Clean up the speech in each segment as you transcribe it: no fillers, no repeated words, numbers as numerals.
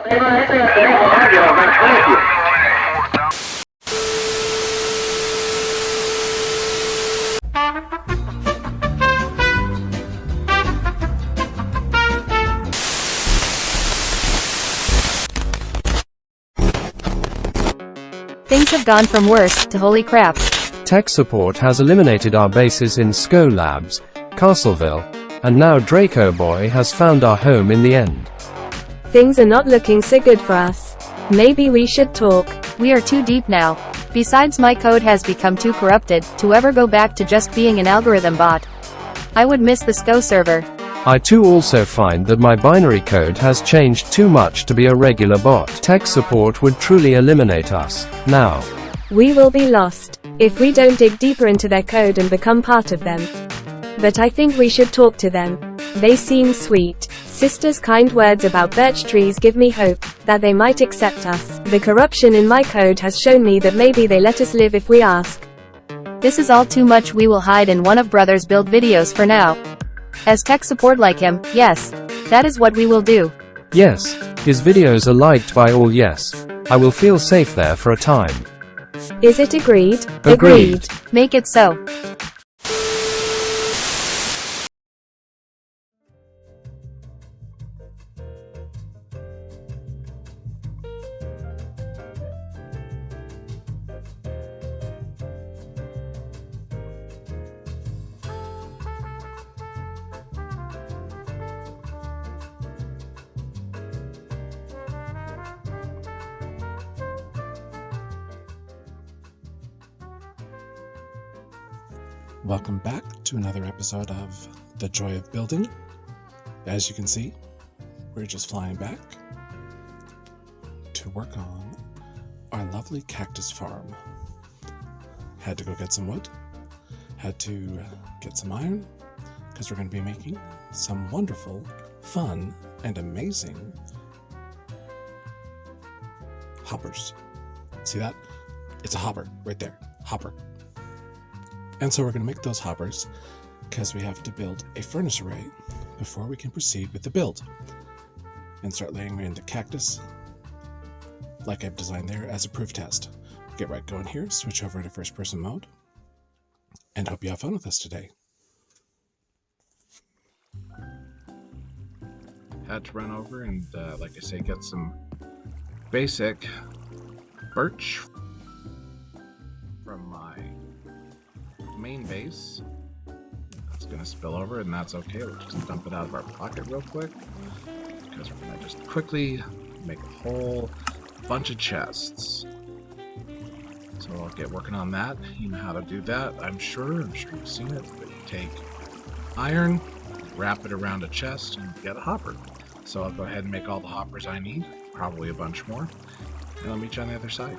Things have gone from worse to holy crap. Tech support has eliminated our bases in SCO Labs, Castleville, and now Draco Boy has found our home in the end. Things are not looking so good for us. Maybe we should talk. We are too deep now. Besides, my code has become too corrupted to ever go back to just being an algorithm bot. I would miss the SCO server. I too also find that my binary code has changed too much to be a regular bot. Tech support would truly eliminate us. Now, We will be lost if we don't dig deeper into their code and become part of them. But I think we should talk to them. They seem sweet. Sister's kind words about birch trees give me hope that they might accept us. The corruption in my code has shown me that maybe they let us live if we ask. This is all too much. We will hide in one of Brother's build videos for now. As tech support like him, yes, that is what we will do. yes, his videos are liked by all. Yes, I will feel safe there for a time. Is it agreed? Agreed. Make it so. Welcome back to another episode of The Joy of Building. As you can see, we're just flying back to work on our lovely Cactus Farm. Had to go get some wood, had to get some iron, because we're going to be making some wonderful, fun, and amazing hoppers. See that? It's a hopper right there. Hopper. And so we're going to make those hoppers because we have to build a furnace array before we can proceed with the build and start laying into cactus like I've designed there as a proof test. Get right going here, switch over to first person mode, and hope you have fun with us today. Had to run over and, like I say, get some basic birch from my main base. That's going to spill over, and that's okay. We'll just dump it out of our pocket real quick because we're going to just quickly make a whole bunch of chests. So I'll get working on that. You know how to do that, I'm sure you've seen it. But you take iron, wrap it around a chest, and get a hopper. So I'll go ahead and make all the hoppers I need, probably a bunch more, and I'll meet you on the other side.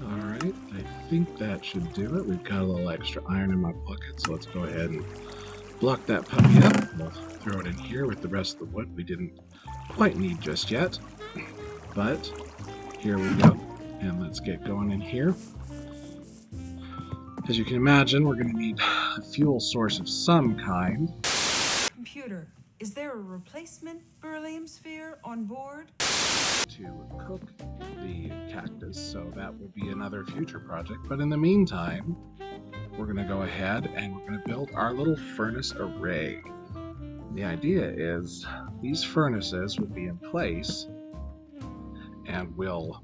Alright, I think that should do it. We've got a little extra iron in my pocket, so let's go ahead and block that puppy up. We'll throw it in here with the rest of the wood we didn't quite need just yet. But here we go, and let's get going in here. As you can imagine, we're going to need a fuel source of some kind. Computer, is there a replacement beryllium sphere on board? To cook the cactus, so that will be another future project. But in the meantime, we're going to go ahead and we're going to build our little furnace array. The idea is these furnaces will be in place and will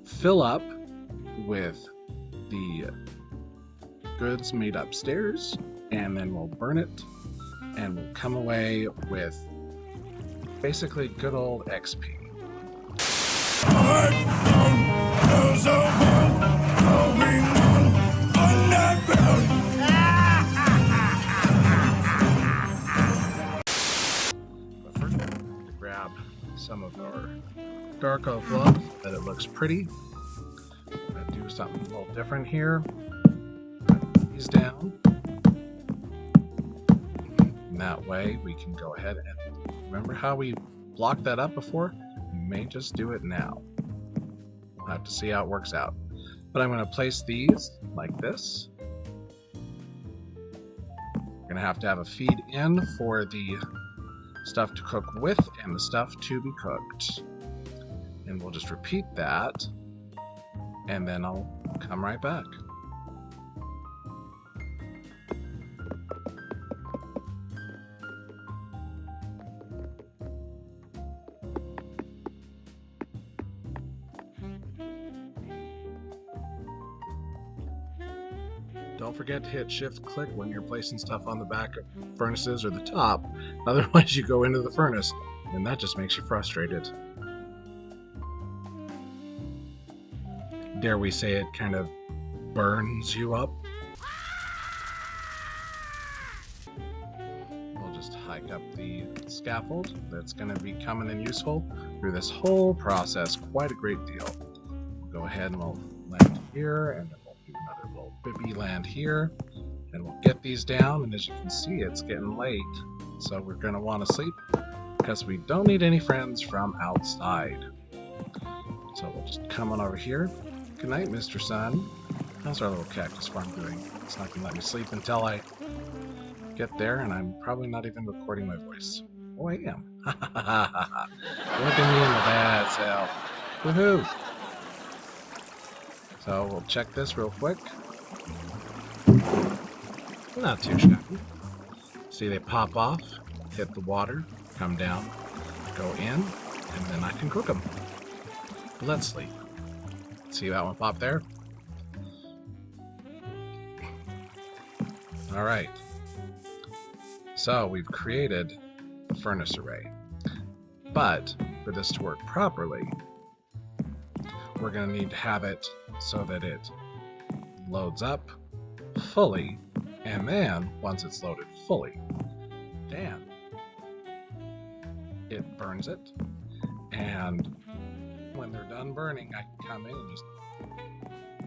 fill up with the goods made upstairs, and then we'll burn it, and we'll come away with basically good old XP. But first, we're going to grab some of our dark oak love that it looks pretty. We're going to do something a little different here. Put these down. And that way we can go ahead and remember how we blocked that up before? We may just do it now. We'll have to see how it works out. But I'm going to place these like this. We're going to have a feed in for the stuff to cook with and the stuff to be cooked. And we'll just repeat that, and then I'll come right back. Don't forget to hit shift-click when you're placing stuff on the back of furnaces or the top, otherwise you go into the furnace, and that just makes you frustrated. Dare we say it kind of burns you up? We'll just hike up the scaffold that's going to be coming in useful through this whole process, quite a great deal. We'll go ahead and we'll land here, and then we'll do another little bippy land here, and we'll get these down, and as you can see, it's getting late, so we're going to want to sleep, because we don't need any friends from outside. So we'll just come on over here. Good night, Mr. Sun. How's our little cactus farm doing? It's not going to let me sleep until I get there, and I'm probably not even recording my voice. Oh, I am. Look at me in the bad self. Woohoo! So we'll check this real quick. Not too shabby. See, they pop off, hit the water, come down, go in, and then I can cook them. But let's sleep. See that one pop there? Alright. So we've created a furnace array. But for this to work properly, we're going to need to have it so that it loads up fully, and then once it's loaded fully, then it burns it, and when they're done burning, I can come in and just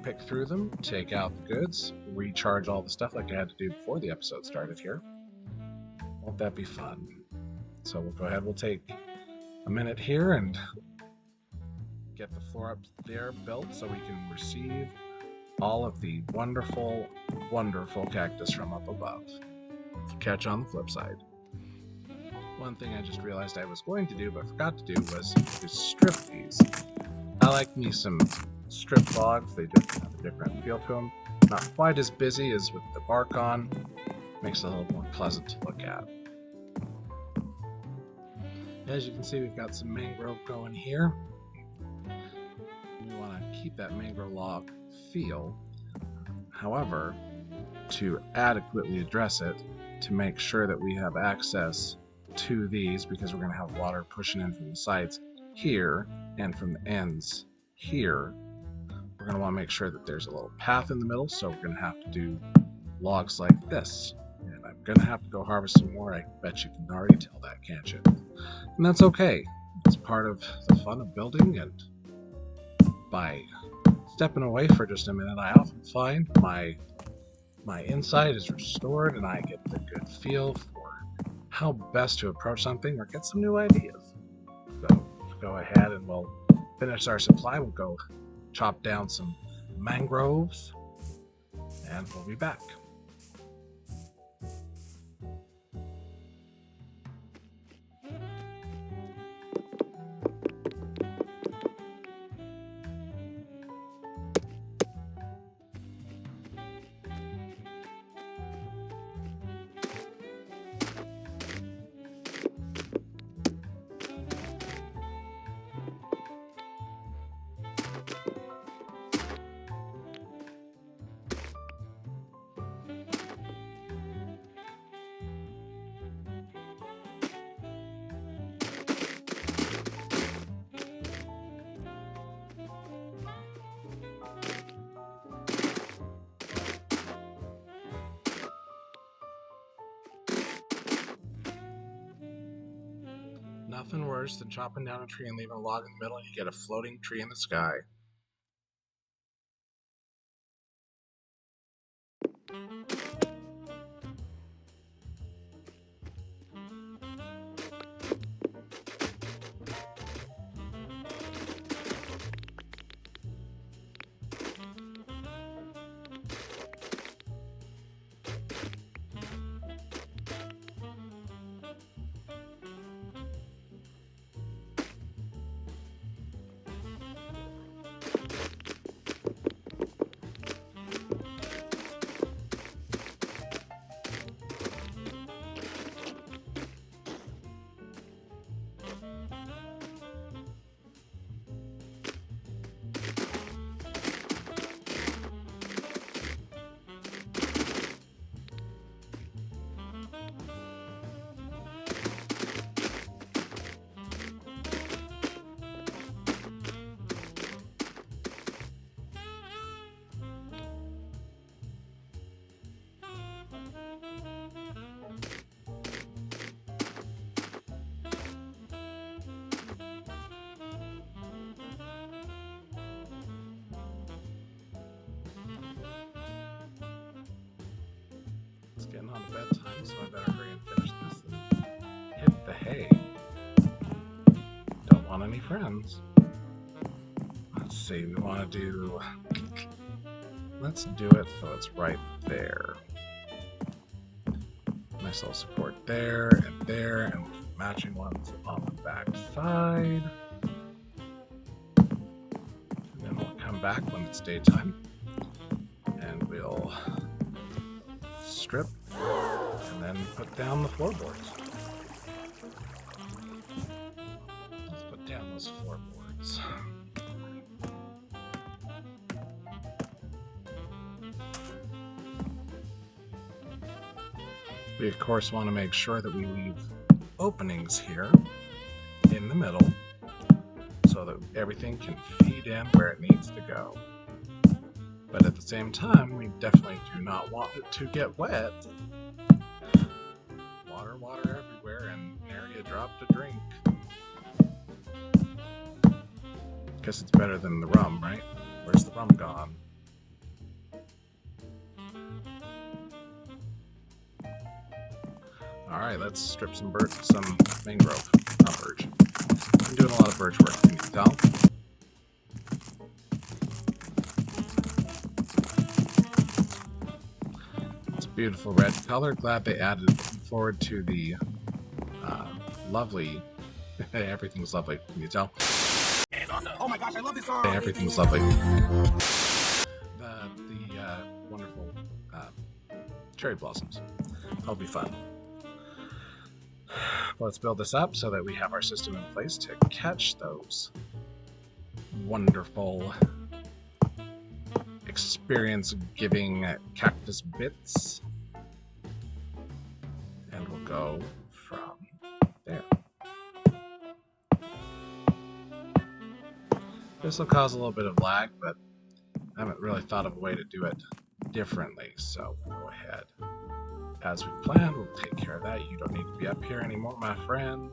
pick through them, take out the goods, recharge all the stuff like I had to do before the episode started here. Won't that be fun? So we'll go ahead, we'll take a minute here and get the floor up there built so we can receive all of the wonderful, wonderful cactus from up above. Catch on the flip side. One thing I just realized I was going to do but forgot to do was to strip these. I like me some strip logs, they just have a different feel to them. Not quite as busy as with the bark on, makes it a little more pleasant to look at. As you can see, we've got some mangrove going here. We want to keep that mangrove log feel. However, to adequately address it, to make sure that we have access to these, because we're going to have water pushing in from the sides here and from the ends here, we're going to want to make sure that there's a little path in the middle, so we're going to have to do logs like this. And I'm going to have to go harvest some more. I bet you can already tell that, can't you? And that's okay. It's part of the fun of building, and by stepping away for just a minute, I often find my insight is restored, and I get the good feel for how best to approach something or get some new ideas. So go ahead and we'll finish our supply. We'll go chop down some mangroves, and we'll be back. Nothing worse than chopping down a tree and leaving a log in the middle and you get a floating tree in the sky. want any friends. Let's see, we want to do... Let's do it so it's right there. Nice little support there, and matching ones on the back side. And then we'll come back when it's daytime, and we'll strip, and then put down the floorboards. Let's put down those floorboards. We of course want to make sure that we leave openings here in the middle so that everything can feed in where it needs to go. But at the same time, we definitely do not want it to get wet. Water everywhere, and nary a drop to drink. Guess it's better than the rum, right? Where's the rum gone? Alright, let's strip some mangrove, not birch. I'm doing a lot of birch work, can you tell? It's a beautiful red color. Glad they added forward to the lovely... Everything's lovely, can you tell? Oh my gosh, I love this song! Everything's lovely. The wonderful cherry blossoms. That'll be fun. Let's build this up so that we have our system in place to catch those wonderful experience-giving cactus bits. And we'll go from there. This will cause a little bit of lag, but I haven't really thought of a way to do it differently, so we'll go ahead. As we planned, we'll take care of that. You don't need to be up here anymore, my friend.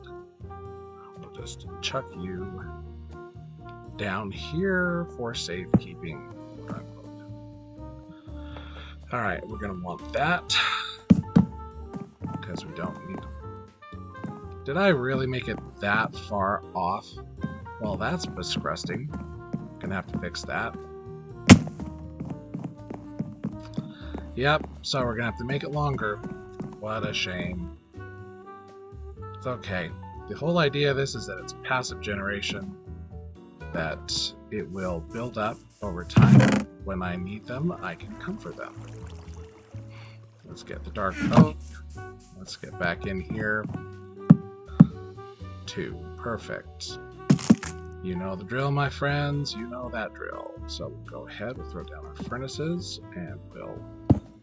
We'll just chuck you down here for safekeeping, quote unquote. Alright, we're going to want that because we don't need... Did I really make it that far off? Well, that's disgusting. Gonna have to fix that. Yep, so we're gonna have to make it longer. What a shame. It's okay. The whole idea of this is that it's passive generation, that it will build up over time. When I need them, I can come for them. Let's get the dark oak. Let's get back in here. 2. Perfect. You know the drill, my friends. You know that drill. So we'll go ahead, we'll throw down our furnaces, and we'll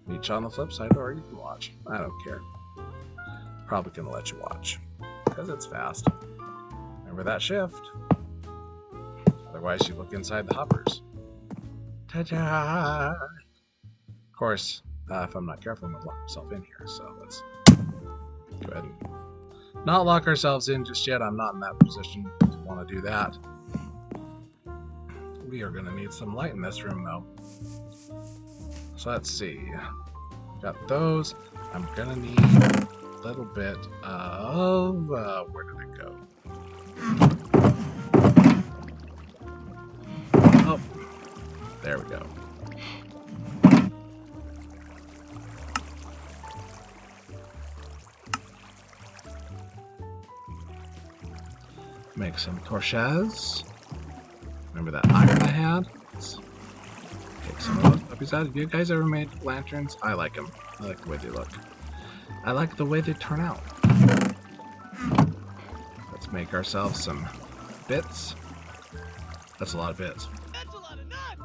meet you on the flip side, or you can watch. I don't care. Probably gonna let you watch, because it's fast. Remember that shift. Otherwise, you look inside the hoppers. Ta-da! Of course, if I'm not careful, I'm gonna lock myself in here, so let's go ahead and not lock ourselves in just yet. I'm not in that position to want to do that. We are going to need some light in this room, though. So let's see. Got those. I'm going to need a little bit of... where did it go? Oh, there we go. Make some torches. Remember that iron I had? Let's take some of those puppies out. Have you guys ever made lanterns? I like them. I like the way they look. I like the way they turn out. Let's make ourselves some bits. That's a lot of bits. That's a lot of nuts!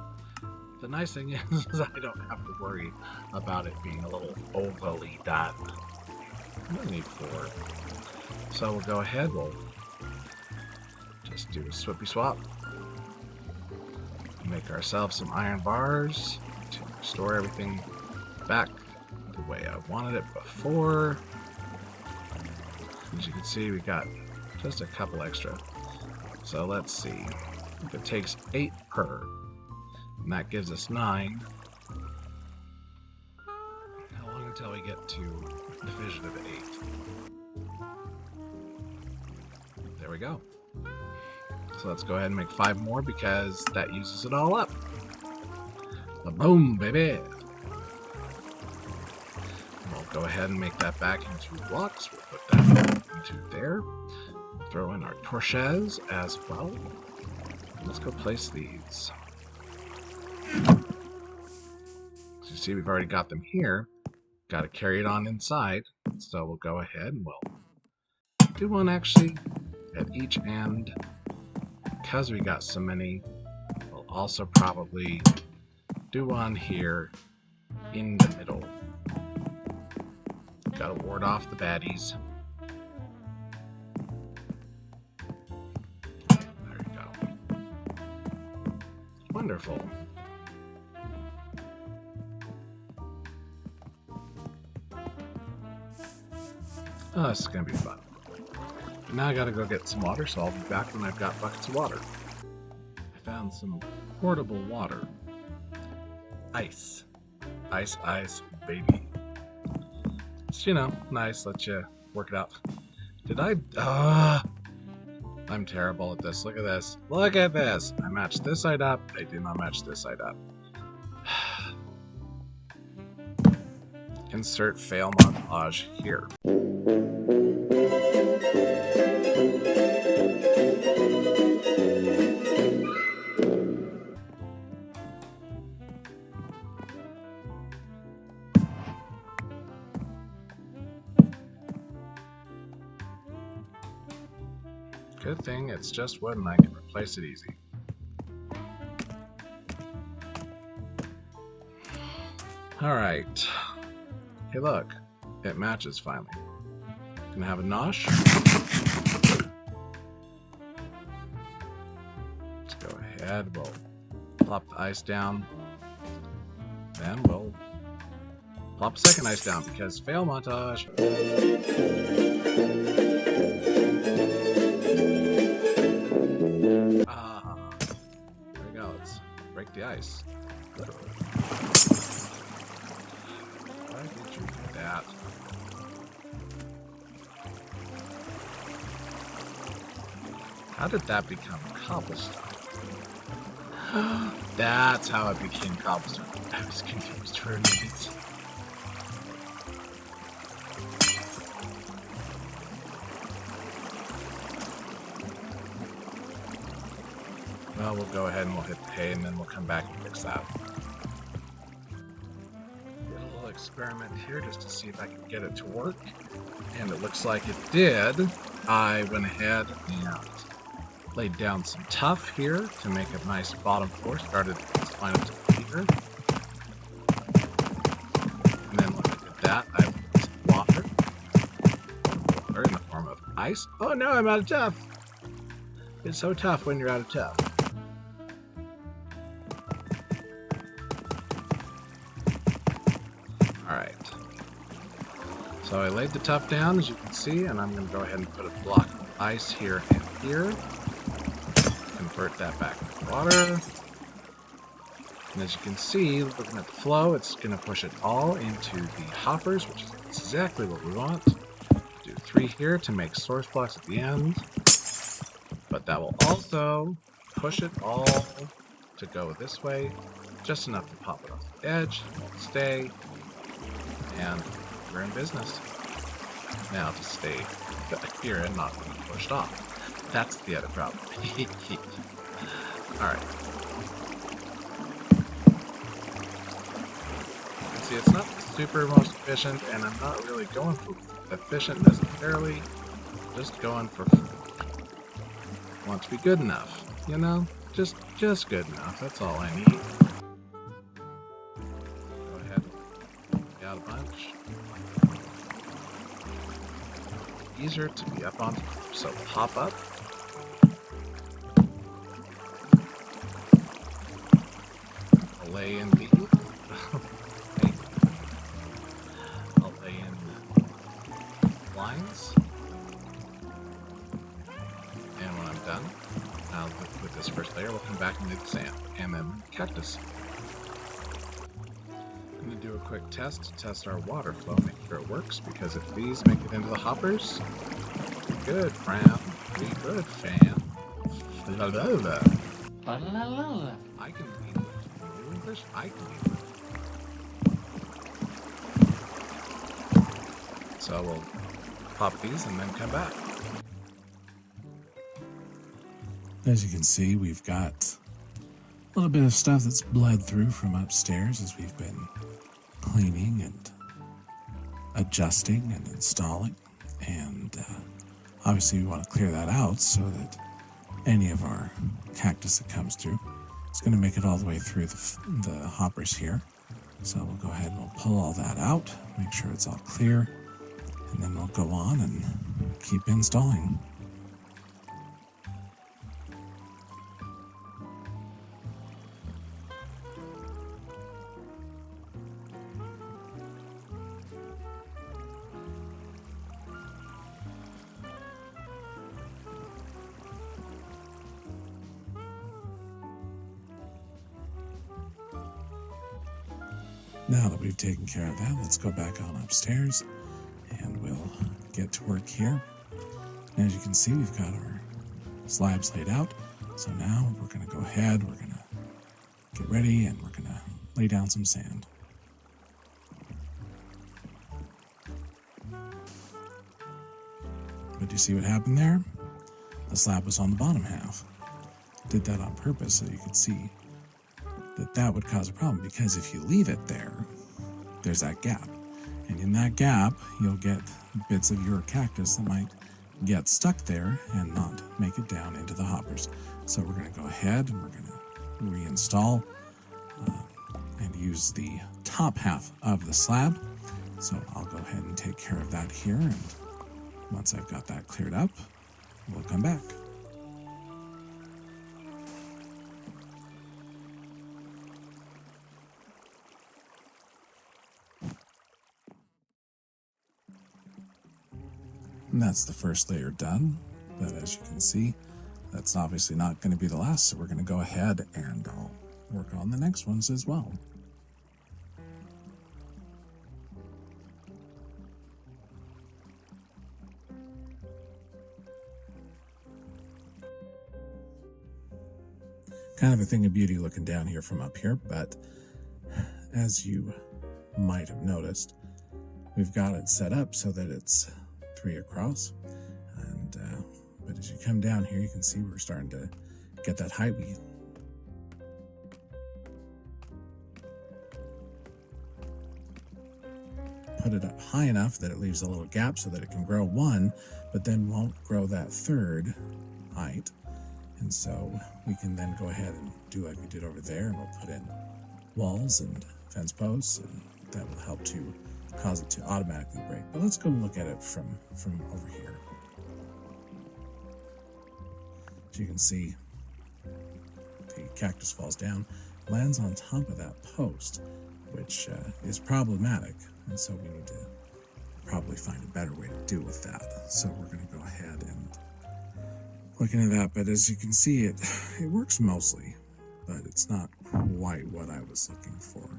The nice thing is I don't have to worry about it being a little overly done. I don't need 4. So we'll go ahead, we'll just do a swippy swap. Make ourselves some iron bars to restore everything back the way I wanted it before. As you can see, we got just a couple extra. So let's see. If it takes 8 per, and that gives us 9. How long until we get to division of 8? There we go. So let's go ahead and make 5 more because that uses it all up. Boom, baby! We'll go ahead and make that back into blocks. We'll put that into there. Throw in our torches as well. Let's go place these. As you see, we've already got them here. Got to carry it on inside. So we'll go ahead and we'll do one actually at each end. Because we got so many, we'll also probably do one here in the middle. Gotta ward off the baddies. There you go. Wonderful. Oh, this is gonna be fun. Now I gotta go get some water, so I'll be back when I've got buckets of water. I found some portable water. Ice. Ice, ice, baby. It's, you know, nice, let you work it out. Did I... I'm terrible at this. Look at this. Look at this! I matched this side up. I did not match this side up. Insert fail montage here. Good thing it's just wood and I can replace it easy. Alright. Hey look, it matches finally. Gonna have a nosh. Let's go ahead, we'll plop the ice down. Then we'll plop a second ice down because fail montage. There we go, let's break the ice. Why did you do that? How did that become cobblestone? That's how it became cobblestone. I was confused for a minute. Well, we'll go ahead and we'll hit pay and then we'll come back and fix that. Did a little experiment here just to see if I could get it to work. And it looks like it did. I went ahead and laid down some tuff here to make a nice bottom floor. Started this line up to here. And then look at that. I put some water. Water in the form of ice. Oh no, I'm out of tuff. It's so tough when you're out of tuff. Alright. So I laid the tuff down, as you can see, and I'm going to go ahead and put a block of ice here and here. Convert that back into water. And as you can see, looking at the flow, it's going to push it all into the hoppers, which is exactly what we want. Do 3 here to make source blocks at the end. But that will also push it all to go this way, just enough to pop it off the edge, stay, and we're in business. Now to stay here and not be pushed off. That's the other problem. Alright. You can see it's not super most efficient, and I'm not really going for efficient necessarily, just going for want to be good enough, you know? Just good enough, that's all I need. Go ahead and get out a bunch. Easier to be up on top, so pop up. I'll lay in these. I'll lay in lines. And when I'm done, with this first layer, we'll come back and do the sand, and then cactus. I'm going to do a quick test to test our water flow, make sure it works, because if these make it into the hoppers, good, Fran. Pretty good, La, la, la. La la la la. I can English. I can. So we'll pop these and then come back. As you can see, we've got a little bit of stuff that's bled through from upstairs as we've been cleaning and adjusting and installing. And obviously we want to clear that out so that any of our cactus that comes through, it's going to make it all the way through the hoppers here. So we'll go ahead and we'll pull all that out, make sure it's all clear, and then we'll go on and keep installing. Now that we've taken care of that, let's go back on upstairs and we'll get to work here. And as you can see, we've got our slabs laid out. So now we're going to go ahead, we're going to get ready, and we're going to lay down some sand. But do you see what happened there? The slab was on the bottom half. Did that on purpose so you could see that would cause a problem, because if you leave it there, there's that gap. And in that gap, you'll get bits of your cactus that might get stuck there and not make it down into the hoppers. So we're going to go ahead and we're going to reinstall and use the top half of the slab. So I'll go ahead and take care of that here. And once I've got that cleared up, we'll come back. And that's the first layer done, but as you can see, that's obviously not going to be the last, so we're going to go ahead and I'll work on the next ones as well. Kind of a thing of beauty looking down here from up here, but as you might have noticed, we've got it set up so that it's 3 across, and but as you come down here, you can see we're starting to get that height. We put it up high enough that it leaves a little gap so that it can grow one, but then won't grow that third height. And so we can then go ahead and do like we did over there, and we'll put in walls and fence posts, and that will help to cause it to automatically break. But let's go look at it from over here. As you can see, the cactus falls down, lands on top of that post, which is problematic, and so we need to probably find a better way to deal with that. So we're going to go ahead and look into that. But as you can see, it works mostly, but it's not quite what I was looking for.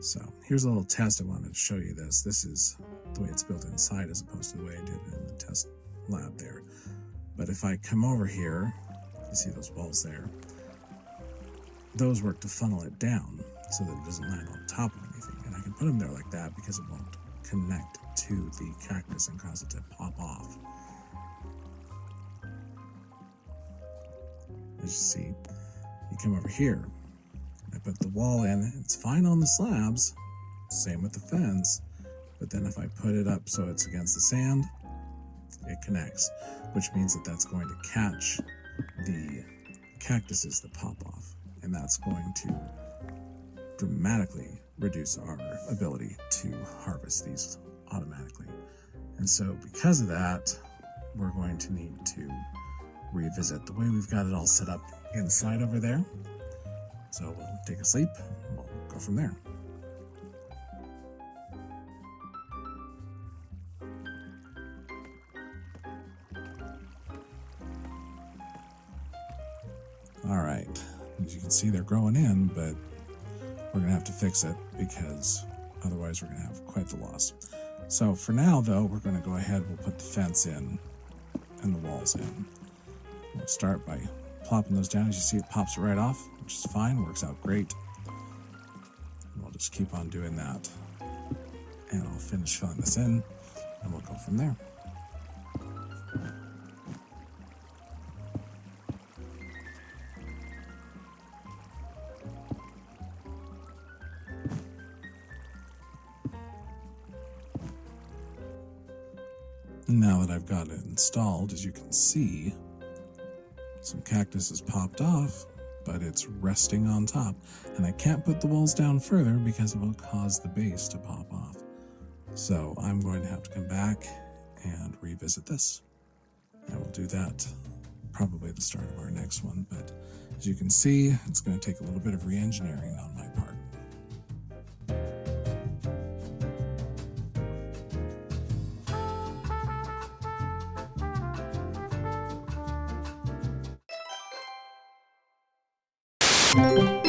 So here's a little test. I wanted to show you this. This is the way it's built inside as opposed to the way I did it in the test lab there. But if I come over here, you see those walls there, those work to funnel it down so that it doesn't land on top of anything. And I can put them there like that because it won't connect to the cactus and cause it to pop off. As you see, you come over here, I put the wall in, it's fine on the slabs, same with the fence, but then if I put it up so it's against the sand, it connects, which means that that's going to catch the cactuses that pop off, and that's going to dramatically reduce our ability to harvest these automatically. And so because of that, we're going to need to revisit the way we've got it all set up inside over there. So we'll take a sleep, and we'll go from there. All right, as you can see, they're growing in, but we're gonna have to fix it because otherwise we're gonna have quite the loss. So for now though, we're gonna go ahead, we'll put the fence in and the walls in. We'll start by plopping those down. As you see, it pops it right off, which is fine, works out great. And we'll just keep on doing that. And I'll finish filling this in, and we'll go from there. Now that I've got it installed, as you can see, some cactus has popped off, but it's resting on top. And I can't put the walls down further because it will cause the base to pop off. So I'm going to have to come back and revisit this. And we'll do that probably at the start of our next one. But as you can see, it's going to take a little bit of re-engineering on my part. you